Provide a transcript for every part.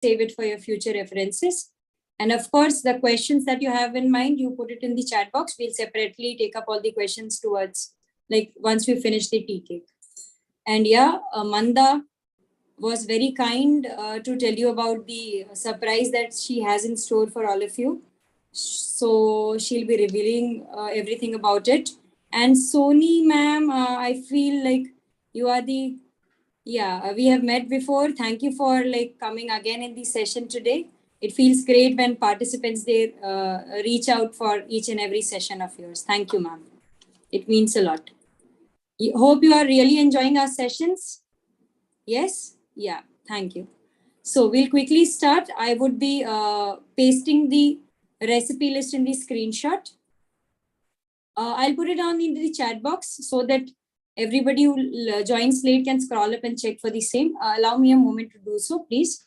save it for your future references. And of course, the questions that you have in mind, you put it in the chat box. We'll separately take up all the questions towards, like, once we finish the tea cake. And yeah, Manda was very kind to tell you about the surprise that she has in store for all of you. So she'll be revealing everything about it. And Sony ma'am, I feel like you are the, we have met before. Thank you for like coming again in the session today. It feels great when participants, they reach out for each and every session of yours. Thank you, ma'am. It means a lot. Hope you are really enjoying our sessions. Yes? Yeah, thank you. So we'll quickly start. I would be pasting the recipe list in the screenshot. I'll put it on in the chat box so that everybody who joins late can scroll up and check for the same. Allow me a moment to do so, please.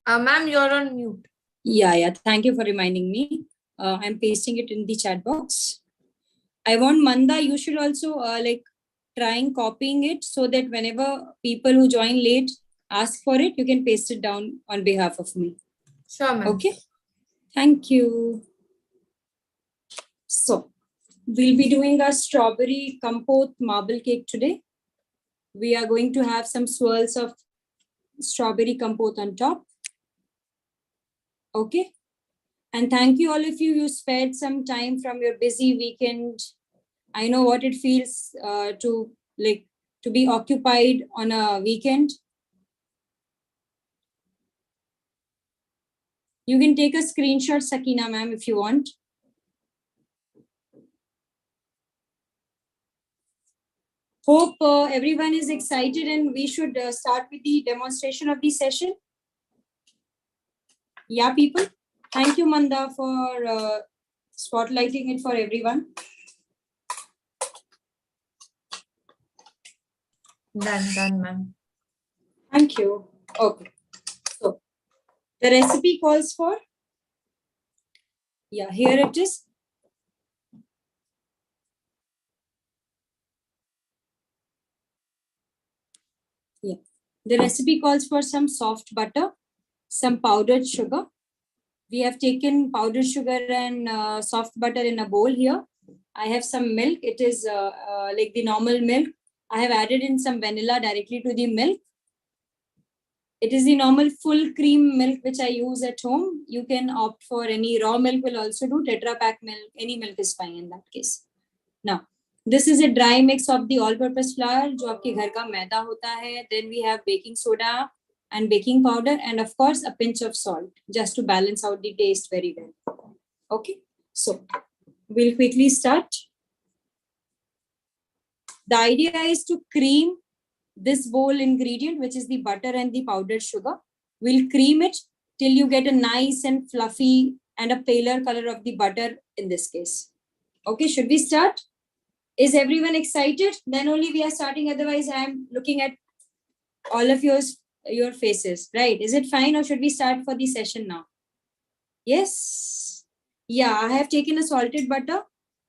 Ma'am, you're on mute. Yeah. Thank you for reminding me. I'm pasting it in the chat box. I want Manda, you should also like trying copying it so that whenever people who join late ask for it, you can paste it down on behalf of me. Sure, ma'am. Okay. Thank you. So we'll be doing a strawberry compote marble cake today. We are going to have some swirls of strawberry compote on top. Okay. And thank you all of you. You spared some time from your busy weekend. I know what it feels to be occupied on a weekend. You can take a screenshot, Sakina ma'am, if you want. Hope everyone is excited and we should start with the demonstration of the session. Yeah, people. Thank you, Manda, for spotlighting it for everyone. Done, ma'am. Thank you. Okay. So the recipe calls for, here it is. The recipe calls for some soft butter, some powdered sugar. We have taken powdered sugar and soft butter in a bowl here. I have some milk. It is like the normal milk. I have added in some vanilla directly to the milk. It is the normal full cream milk which I use at home. You can opt for any raw milk will also do. Tetra Pak milk, any milk is fine in that case. Now, this is a dry mix of the all-purpose flour, जो आपके घर का मैदा होता है. Then we have baking soda and baking powder, and of course a pinch of salt, just to balance out the taste very well. Okay, so we'll quickly start. The idea is to cream this bowl ingredient, which is the butter and the powdered sugar. We'll cream it till you get a nice and fluffy and a paler color of the butter in this case. Okay, should we start? Is everyone excited? Then only we are starting. Otherwise, I'm looking at all of your faces, right? Is it fine or should we start for the session now? Yes. Yeah, I have taken a salted butter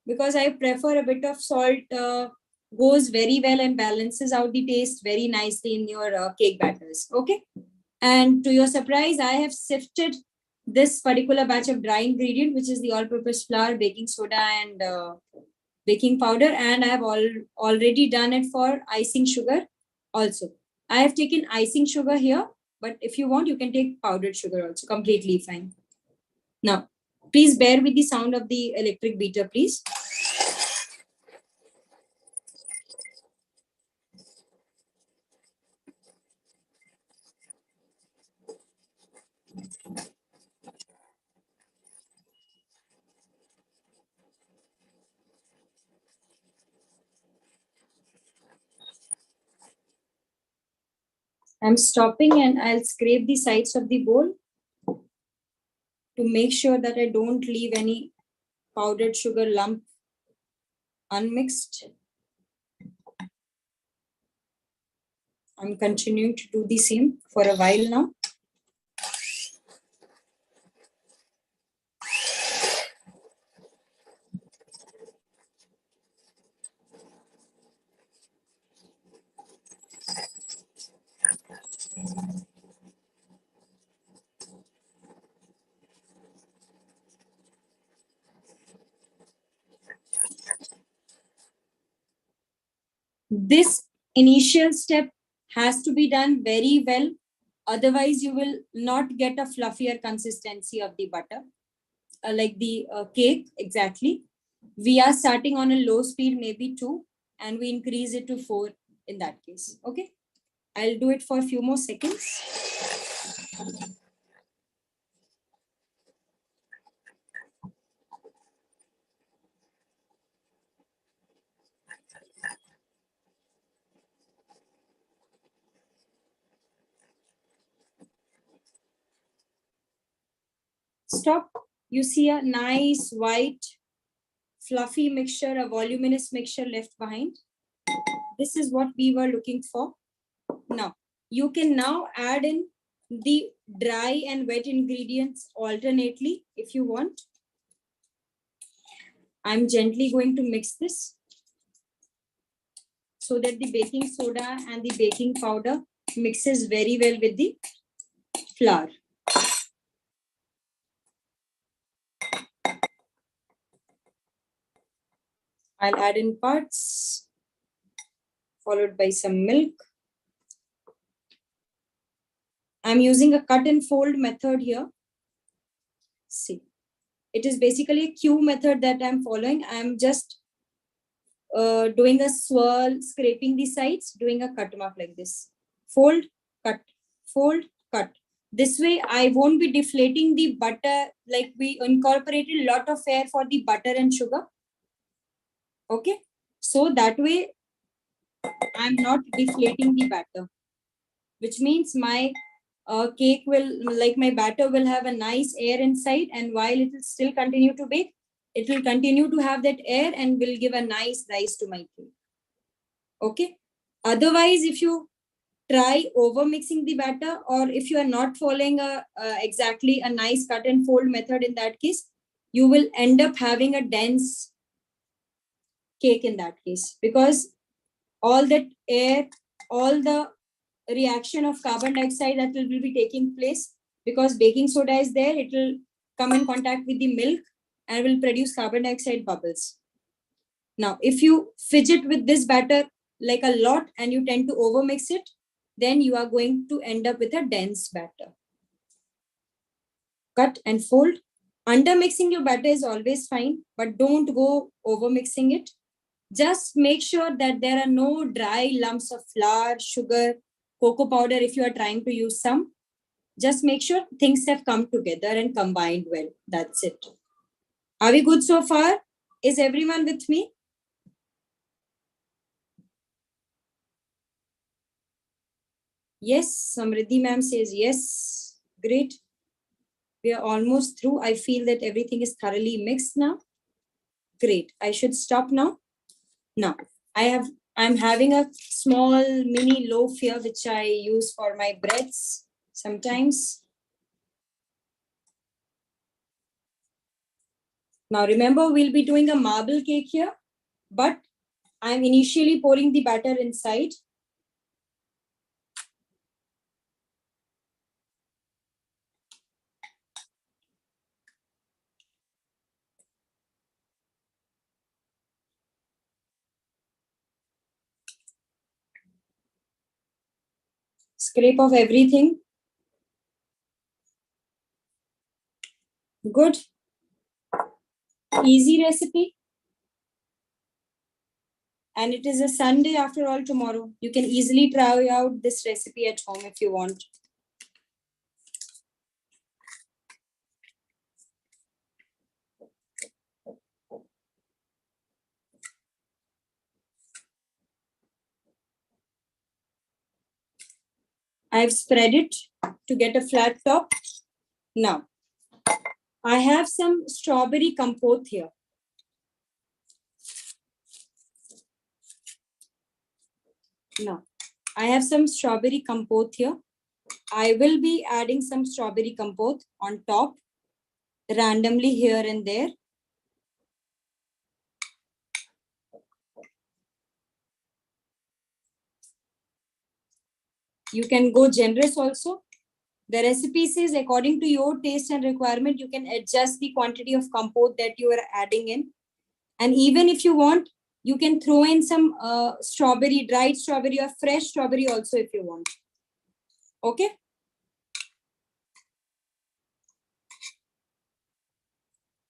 because I prefer a bit of salt. Goes very well and balances out the taste very nicely in your cake batters. Okay. And to your surprise, I have sifted this particular batch of dry ingredient, which is the all-purpose flour, baking soda, and baking powder. And I have already done it for icing sugar also. I have taken icing sugar here, but if you want, you can take powdered sugar also, completely fine. Now, Please bear with the sound of the electric beater, please. I'm stopping and I'll scrape the sides of the bowl to make sure that I don't leave any powdered sugar lump unmixed. I'm continuing to do the same for a while now. This initial step has to be done very well. Otherwise, you will not get a fluffier consistency of the butter, like the cake exactly. We are starting on a low speed, maybe 2, and we increase it to 4 in that case. Okay. I'll do it for a few more seconds. Stop. You see a nice white fluffy mixture, a voluminous mixture left behind. This is what we were looking for. Now, you can now add in the dry and wet ingredients alternately if you want. I'm gently going to mix this so that the baking soda and the baking powder mixes very well with the flour. I'll add in parts, followed by some milk. I'm using a cut and fold method here. See, it is basically a Q method that I'm following. I'm just doing a swirl, scraping the sides, doing a cut mark like this. Fold, cut, fold, cut. This way, I won't be deflating the butter, like we incorporated a lot of air for the butter and sugar. Okay, so that way, I'm not deflating the batter, which means my cake will, like my batter will have a nice air inside, and while it will still continue to bake, it will continue to have that air and will give a nice rise to my cake. Okay. Otherwise, if you try over mixing the batter, or if you are not following exactly a nice cut and fold method, in that case, you will end up having a dense cake in that case, because all that air, all the reaction of carbon dioxide that will be taking place, because baking soda is there, it will come in contact with the milk and will produce carbon dioxide bubbles. Now, if you fidget with this batter like a lot and you tend to overmix it, then you are going to end up with a dense batter. Cut and fold. Under mixing your batter is always fine, but don't go over mixing it. Just make sure that there are no dry lumps of flour, sugar, cocoa powder if you are trying to use some. Just make sure things have come together and combined well. That's it. Are we good so far? Is everyone with me? Yes, Samriddhi ma'am says yes. Great. We are almost through. I feel that everything is thoroughly mixed now. Great. I should stop now. Now, I'm having a small mini loaf here, which I use for my breads sometimes. Now, remember, we'll be doing a marble cake here, but I'm initially pouring the batter inside. Scrape off everything. Good. easy recipe. And it is a Sunday after all tomorrow. You can easily try out this recipe at home if you want. I've spread it to get a flat top. Now, I have some strawberry compote here. Now, I have some strawberry compote here. I will be adding some strawberry compote on top, randomly here and there. You can go generous also. The recipe says according to your taste and requirement, you can adjust the quantity of compote that you are adding in. And even if you want, you can throw in some strawberry, dried strawberry or fresh strawberry also if you want. Okay.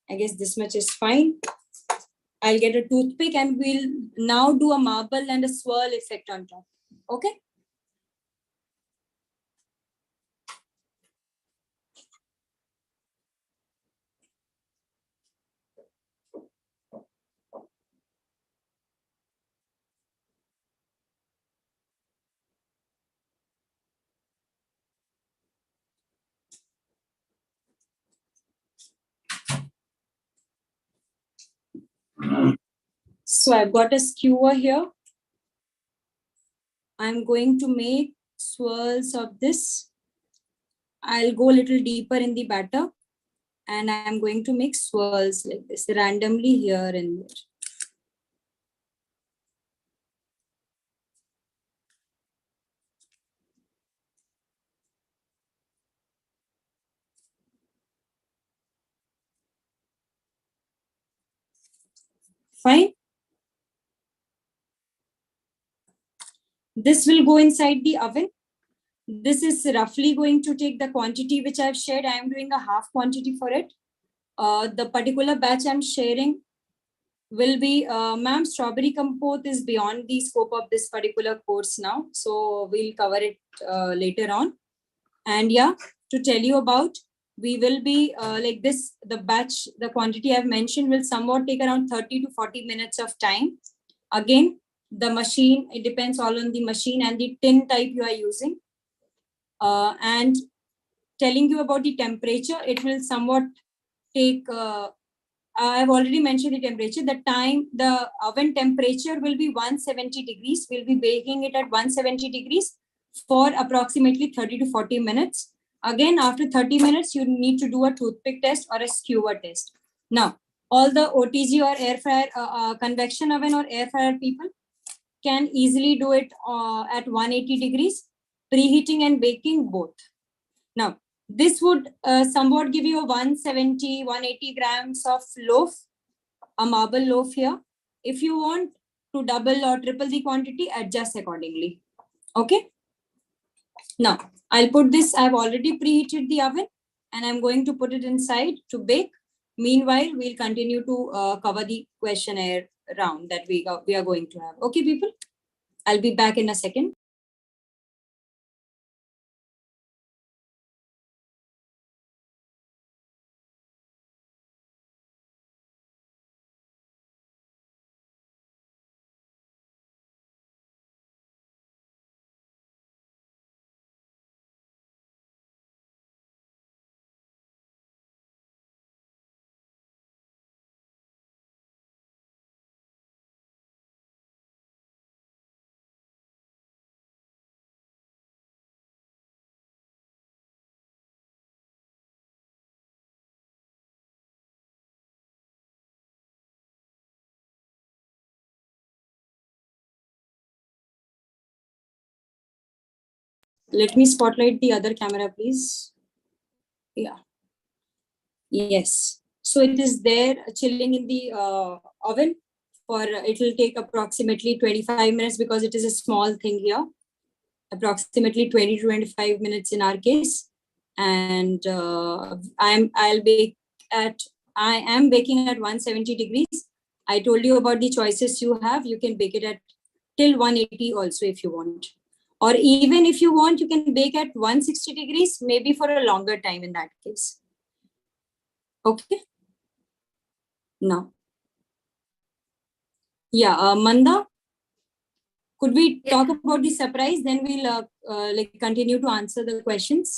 I guess this much is fine. I'll get a toothpick and we'll now do a marble and a swirl effect on top. Okay. So I've got a skewer here. I'm going to make swirls of this. I'll go a little deeper in the batter and I'm going to make swirls like this randomly here and there. Fine. This will go inside the oven. This is roughly going to take the quantity which I've shared. I am doing a half quantity for it. The particular batch I'm sharing will be, ma'am, strawberry compote is beyond the scope of this particular course now. So we'll cover it later on. And yeah, to tell you about, we will be like this, the batch, the quantity I've mentioned will somewhat take around 30 to 40 minutes of time. Again, the machine, it depends all on the machine and the tin type you are using. And telling you about the temperature, it will somewhat take, I've already mentioned the temperature. The oven temperature will be 170 degrees. We'll be baking it at 170 degrees for approximately 30 to 40 minutes. Again, after 30 minutes, you need to do a toothpick test or a skewer test. Now, all the OTG or air fryer, convection oven or air fryer people can easily do it at 180 degrees, preheating and baking both. Now, this would somewhat give you a 170, 180 grams of loaf, a marble loaf here. If you want to double or triple the quantity, adjust accordingly. Okay. Now, I'll put this, I've already preheated the oven and I'm going to put it inside to bake. Meanwhile, we'll continue to cover the questionnaire round that we are going to have. Okay, people? I'll be back in a second. Let me spotlight the other camera, please. Yeah. Yes. So it is there chilling in the oven for, it will take approximately 25 minutes because it is a small thing here. Approximately 20 to 25 minutes in our case. And I'll bake at I am baking at 170 degrees. I told you about the choices you have. You can bake it at till 180 also if you want. Or even if you want, you can bake at 160 degrees, maybe for a longer time in that case. Okay. Now. Yeah, Manda, could we talk about the surprise? Then we'll like continue to answer the questions.